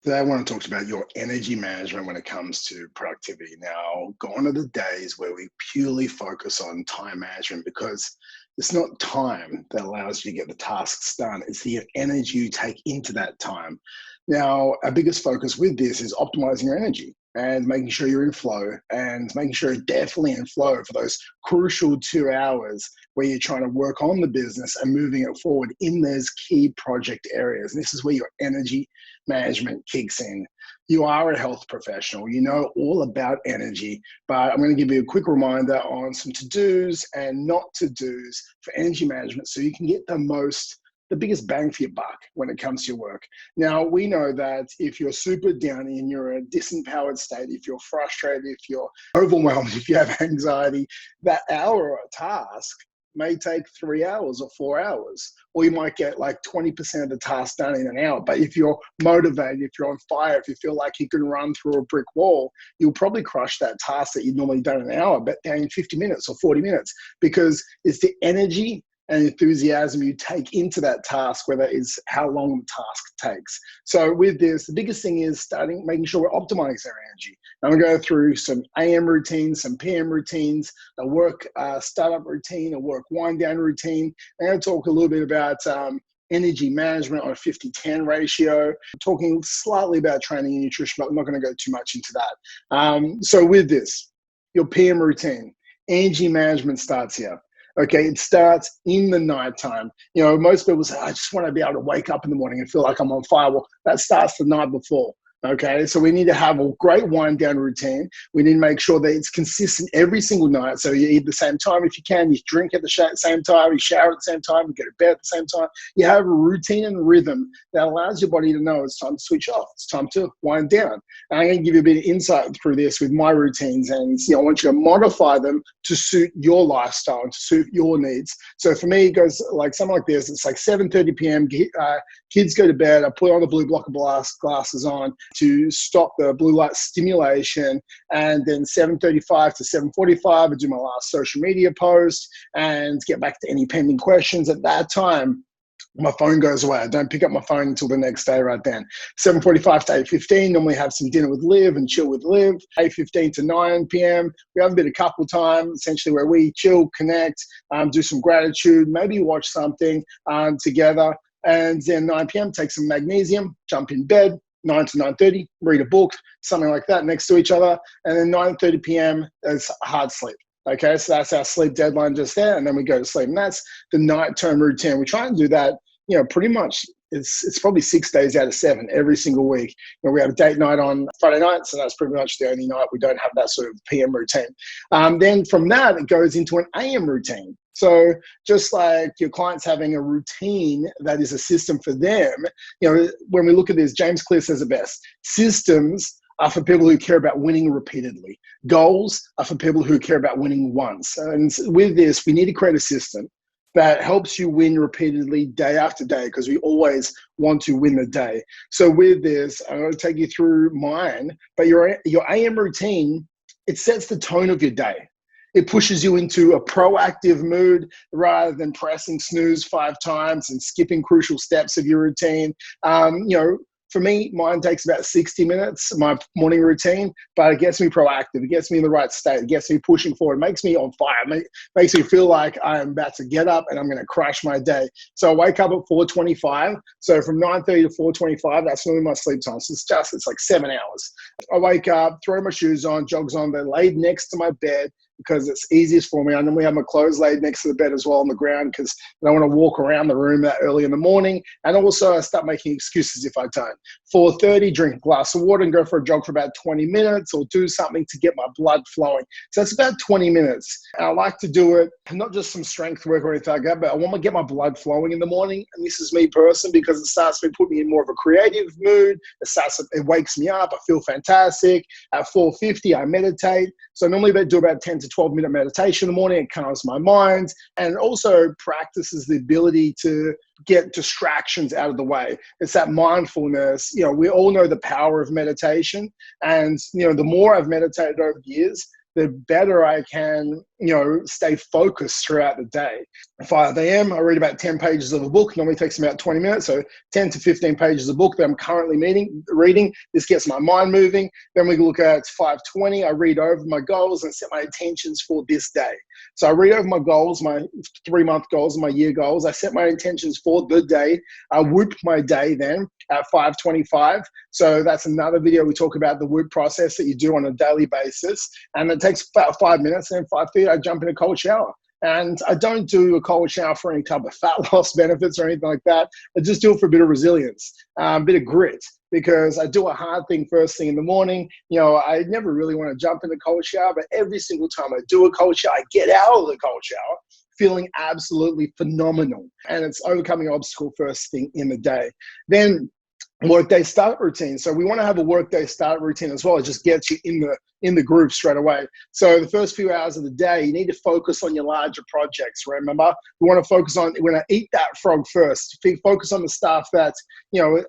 Today, I want to talk about your energy management when it comes to productivity. Now, gone are the days where we purely focus on time management because it's not time that allows you to get the tasks done, it's the energy you take into that time. Now, our biggest focus with this is optimizing your energy and making sure you're in flow and making sure you're definitely in flow for those crucial 2 hours where you're trying to work on the business and moving it forward in those key project areas. And this is where your energy management kicks in. You are a health professional, you know all about energy, but I'm going to give you a quick reminder on some to-dos and not to-dos for energy management so you can get the biggest bang for your buck when it comes to your work. Now, we know that if you're super downy and you're in a disempowered state, if you're frustrated, if you're overwhelmed, if you have anxiety, that hour task may take 3 hours or 4 hours, or you might get like 20% of the task done in an hour. But if you're motivated, if you're on fire, if you feel like you can run through a brick wall, you'll probably crush that task that you'd normally done in an hour, but down in 50 minutes or 40 minutes, because it's the energy and enthusiasm you take into that task, whether it's how long the task takes. So with this, the biggest thing is making sure we're optimizing our energy. I'm gonna go through some AM routines, some PM routines, a work startup routine, a work wind down routine. I'm gonna talk a little bit about energy management on a 50-10 ratio, talking slightly about training and nutrition, but I'm not gonna go too much into that. So with this, your PM routine, energy management starts here. Okay, it starts in the nighttime. You know, most people say, I just want to be able to wake up in the morning and feel like I'm on fire. Well, that starts the night before. Okay, so we need to have a great wind down routine. We need to make sure that it's consistent every single night. So you eat at the same time if you can, you drink at the same time, you shower at the same time, you go to bed at the same time. You have a routine and rhythm that allows your body to know it's time to switch off. It's time to wind down. And I'm going to give you a bit of insight through this with my routines, and I want you to modify them to suit your lifestyle and to suit your needs. So for me, it goes like something like this. It's like 7:30 p.m. Kids go to bed. I put on the blue blocker glasses on to stop the blue light stimulation, and then 7:35 to 7:45 I do my last social media post and get back to any pending questions. At that time, my phone goes away. I don't pick up my phone until the next day right then. 7:45 to 8:15, normally have some dinner with Liv and chill with Liv. 8:15 to 9 p.m, we have a bit of couple time, essentially where we chill, connect, do some gratitude, maybe watch something together. And then 9 p.m, take some magnesium, jump in bed. 9 to 9:30, read a book, something like that next to each other. And then 9:30 p.m, is hard sleep. Okay, so that's our sleep deadline just there, and then we go to sleep. And that's the nighttime routine. We try and do that, pretty much it's probably 6 days out of 7 every single week. We have a date night on Friday night, so that's pretty much the only night we don't have that sort of PM routine. Then from that, it goes into an AM routine. So just like your clients having a routine that is a system for them, when we look at this, James Clear says it best: systems are for people who care about winning repeatedly. Goals are for people who care about winning once. And with this, we need to create a system that helps you win repeatedly day after day, because we always want to win the day. So with this, I'm going to take you through mine, but your AM routine, it sets the tone of your day. It pushes you into a proactive mood rather than pressing snooze 5 times and skipping crucial steps of your routine. For me, mine takes about 60 minutes, my morning routine, but it gets me proactive. It gets me in the right state. It gets me pushing forward. It makes me on fire. It makes me feel like I'm about to get up and I'm going to crush my day. So I wake up at 4:25. So from 9:30 to 4:25, that's normally my sleep time. So it's like 7 hours. I wake up, throw my shoes on, jogs on. They're laid next to my bed because it's easiest for me. I normally have my clothes laid next to the bed as well on the ground because I don't want to walk around the room that early in the morning. And also I start making excuses if I don't. 4:30, drink a glass of water and go for a jog for about 20 minutes or do something to get my blood flowing. So that's about 20 minutes. And I like to do it, not just some strength work or anything like that, but I want to get my blood flowing in the morning. And this is me personally because it starts to put me in more of a creative mood. It wakes me up. I feel fantastic. At 4:50, I meditate. So normally I do about 10 to 12-minute meditation in the morning. It calms my mind and also practices the ability to get distractions out of the way. It's that mindfulness. We all know the power of meditation. And, the more I've meditated over the years, the better I can, stay focused throughout the day. 5 a.m., I read about 10 pages of a book. Normally takes me about 20 minutes. So 10 to 15 pages of a book that I'm currently reading. This gets my mind moving. Then we look at 5:20. I read over my goals and set my intentions for this day. So I read over my goals, my 3-month goals, my year goals. I set my intentions for the day. I whoop my day then at 5:25. So that's another video. We talk about the whoop process that you do on a daily basis. And it takes about 5 minutes. And then 5:30, I jump in a cold shower. And I don't do a cold shower for any type of fat loss benefits or anything like that. I just do it for a bit of resilience, a bit of grit, because I do a hard thing first thing in the morning. I never really want to jump in the cold shower, but every single time I do a cold shower, I get out of the cold shower feeling absolutely phenomenal. And it's overcoming an obstacle first thing in the day. Then workday start routine. So we want to have a workday start routine as well. It just gets you in the groove straight away. So the first few hours of the day, you need to focus on your larger projects. Remember, we want to focus on, we're going to eat that frog first. Focus on the stuff that,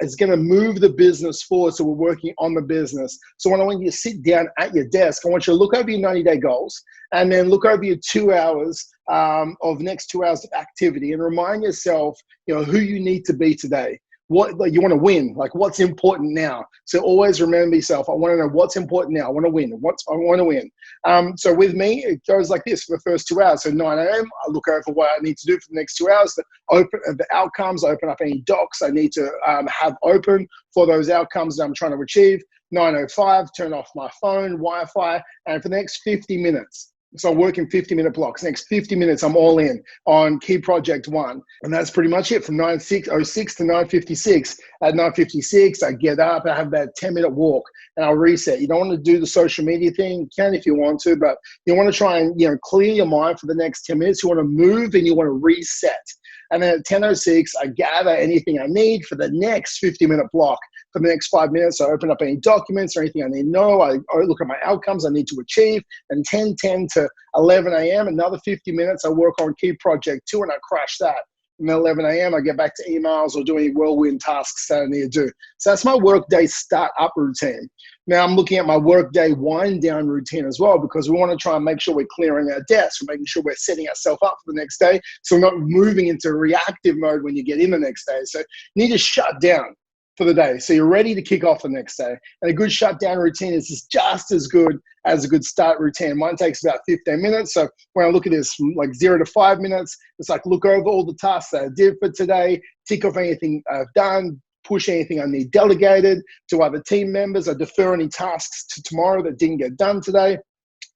is going to move the business forward. So we're working on the business. So when I want you to sit down at your desk, I want you to look over your 90-day goals and then look over your 2 hours of next 2 hours of activity and remind yourself, who you need to be today. What you want to win, like what's important now. So always remember yourself. I want to know what's important now. I want to win. I want to win. So with me, it goes like this for the first 2 hours. So 9 a.m., I look over what I need to do for the next 2 hours. To open the outcomes, open up any docs I need to have open for those outcomes that I'm trying to achieve. 9:05, turn off my phone, Wi-Fi, and for the next 50 minutes. So I'm working 50-minute blocks. Next 50 minutes, I'm all in on key project 1. And that's pretty much it from 9:06 to 9:56. At 9:56, I get up, I have that 10-minute walk, and I'll reset. You don't want to do the social media thing. You can if you want to, but you want to try and clear your mind for the next 10 minutes. You want to move and you want to reset. And then at 10:06, I gather anything I need for the next 50-minute block. For the next 5 minutes, I open up any documents or anything I need to know. I look at my outcomes I need to achieve. And 10:10 to 11 a.m., another 50 minutes, I work on key project 2 and I crash that. And then 11 a.m., I get back to emails or do any whirlwind tasks that I need to do. So that's my workday start up routine. Now I'm looking at my workday wind down routine as well, because we want to try and make sure we're clearing our desks. We're making sure we're setting ourselves up for the next day. So we're not moving into reactive mode when you get in the next day. So you need to shut down for the day. So you're ready to kick off the next day. And a good shutdown routine is just as good as a good start routine. Mine takes about 15 minutes. So when I look at this from like 0 to 5 minutes, it's like look over all the tasks that I did for today, tick off anything I've done, push anything I need delegated to other team members. I defer any tasks to tomorrow that didn't get done today.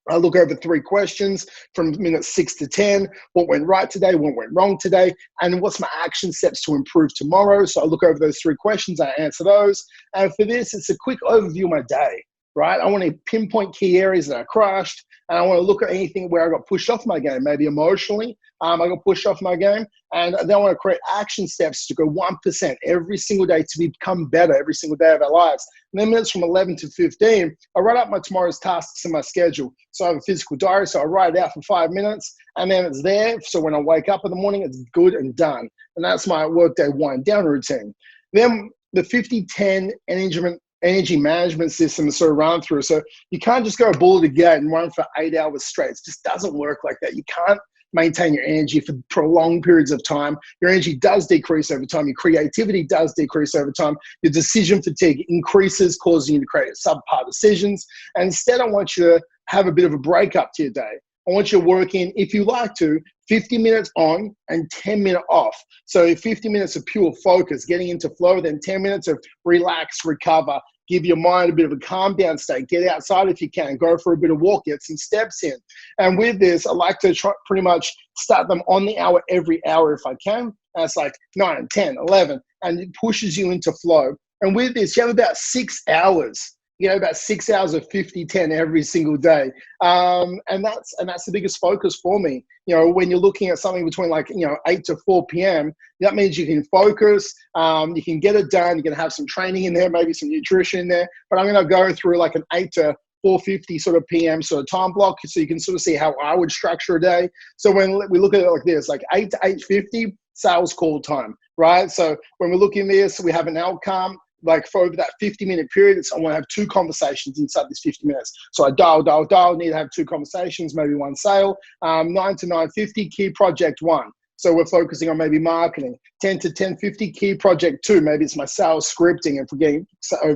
I look over 3 questions from minutes 6 to 10. What went right today? What went wrong today? And what's my action steps to improve tomorrow? So I look over those 3 questions. I answer those. And for this, it's a quick overview of my day, right? I want to pinpoint key areas that I crushed. And I want to look at anything where I got pushed off my game, maybe emotionally. I got pushed off my game. And then I want to create action steps to go 1% every single day to become better every single day of our lives. And then minutes from 11 to 15, I write up my tomorrow's tasks in my schedule. So I have a physical diary, so I write it out for 5 minutes, and then it's there. So when I wake up in the morning, it's good and done. And that's my workday wind down routine. Then the 50-10 energy management system is sort of run through. So you can't just go bull to gate and run for 8 hours straight. It just doesn't work like that. You can't maintain your energy for prolonged periods of time. Your energy does decrease over time. Your creativity does decrease over time. Your decision fatigue increases, causing you to create subpar decisions. And instead, I want you to have a bit of a break up to your day. I want you to work in, if you like to, 50 minutes on and 10 minutes off. So 50 minutes of pure focus, getting into flow, then 10 minutes of relax, recover, give your mind a bit of a calm down state, get outside if you can, go for a bit of walk, get some steps in. And with this, I like to try, pretty much start them on the hour every hour if I can. And it's like 9, 10, 11, and it pushes you into flow. And with this, you have about 6 hours. About 6 hours of 50-10 every single day. And that's the biggest focus for me. When you're looking at something between 8 to 4 p.m., that means you can focus, you can get it done, you can have some training in there, maybe some nutrition in there, but I'm gonna go through like an 8 to 4:50 sort of PM sort of time block, so you can sort of see how I would structure a day. So when we look at it like this, like 8 to 8:50, sales call time, right? So when we look in this, we have an outcome. like for over that 50-minute period, I want to have 2 conversations inside this 50 minutes. So I dial, need to have 2 conversations, maybe 1 sale. 9 to 9:50, key project 1. So we're focusing on maybe marketing. 10 to 10:50, key project 2. Maybe it's my sales scripting if we're getting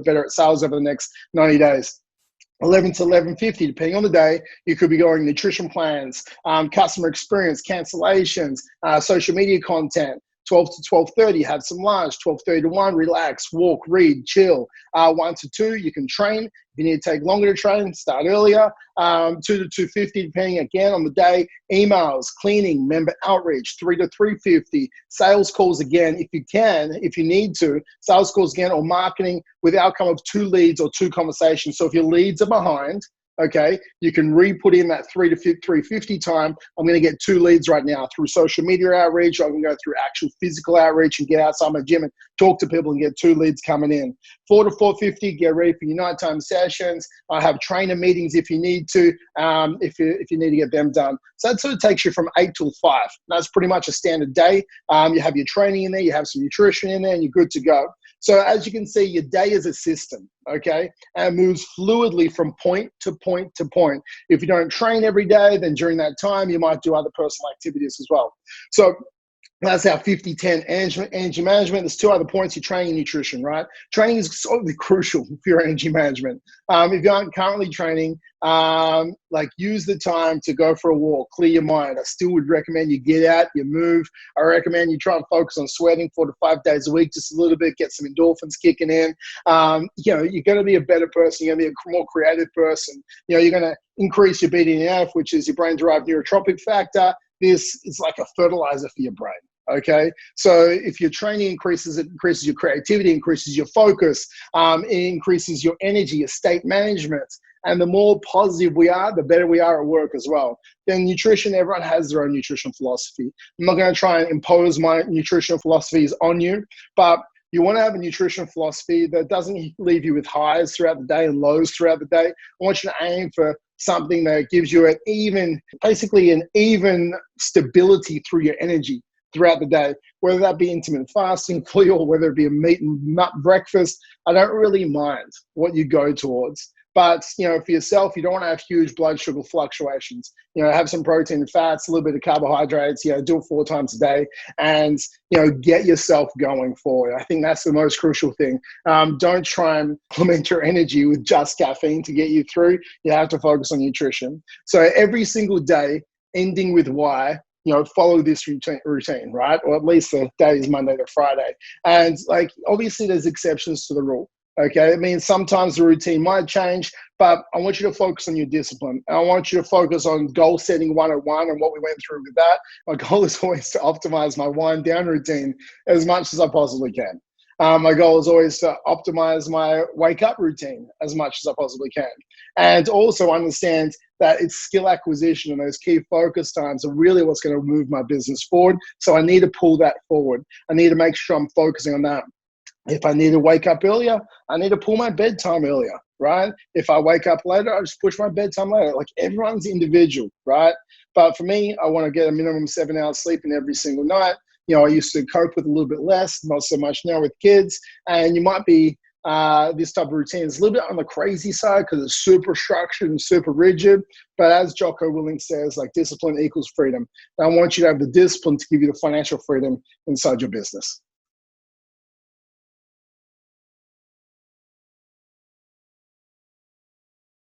better at sales over the next 90 days. 11 to 11:50, depending on the day, you could be going nutrition plans, customer experience, cancellations, social media content. 12 to 12:30, have some lunch. 12:30 to 1, relax, walk, read, chill. 1 to 2, you can train. If you need to take longer to train, start earlier. 2 to 2:50, depending again on the day. Emails, cleaning, member outreach. 3 to 3:50, sales calls again, if you can, if you need to. Sales calls again, or marketing with the outcome of 2 leads or 2 conversations. So if your leads are behind, okay, you can re-put in that 3 to 3:50 time. I'm going to get 2 leads right now through social media outreach. I can go through actual physical outreach and get outside my gym and talk to people and get 2 leads coming in. 4 to 4:50, get ready for your nighttime sessions. I have trainer meetings if you need to, if you need to get them done. So that sort of takes you from 8 till 5. That's pretty much a standard day. You have your training in there, you have some nutrition in there, and you're good to go. So as you can see, your day is a system, okay? And it moves fluidly from point to point to point. If you don't train every day, then during that time, you might do other personal activities as well. So that's our 50-10 energy management. There's 2 other points: your training and nutrition, right? Training is so crucial for your energy management. If you aren't currently training, like use the time to go for a walk, clear your mind. I still would recommend you get out, you move. I recommend you try and focus on sweating 4 to 5 days a week, just a little bit, get some endorphins kicking in. You're going to be a better person. You're going to be a more creative person. You're going to increase your BDNF, which is your brain-derived neurotropic factor. This is like a fertilizer for your brain. Okay, so if your training increases, it increases your creativity, increases your focus, it increases your energy, your state management. And the more positive we are, the better we are at work as well. Then nutrition, everyone has their own nutrition philosophy. I'm not going to try and impose my nutritional philosophies on you, but you want to have a nutrition philosophy that doesn't leave you with highs throughout the day and lows throughout the day. I want you to aim for something that gives you an even stability through your energy throughout the day, whether that be intermittent fasting for you or whether it be a meat and nut breakfast. I don't really mind what you go towards. But, for yourself, you don't want to have huge blood sugar fluctuations. Have some protein and fats, a little bit of carbohydrates, do it 4 times a day and, get yourself going forward. I think that's the most crucial thing. Don't try and implement your energy with just caffeine to get you through. You have to focus on nutrition. So every single day, ending with why, follow this routine, right? Or at least the days Monday to Friday. And obviously there's exceptions to the rule. Okay, it means sometimes the routine might change, but I want you to focus on your discipline. And I want you to focus on goal setting 101 and what we went through with that. My goal is always to optimize my wind down routine as much as I possibly can. My goal is always to optimize my wake up routine as much as I possibly can. And also understand that it's skill acquisition and those key focus times are really what's going to move my business forward. So I need to pull that forward. I need to make sure I'm focusing on that. If I need to wake up earlier, I need to pull my bedtime earlier, right? If I wake up later, I just push my bedtime later. Like everyone's individual, right? But for me, I want to get a minimum 7 hours sleep in every single night. I used to cope with a little bit less, not so much now with kids. And you might be this type of routine is a little bit on the crazy side because it's super structured and super rigid. But as Jocko Willink says, discipline equals freedom. And I want you to have the discipline to give you the financial freedom inside your business.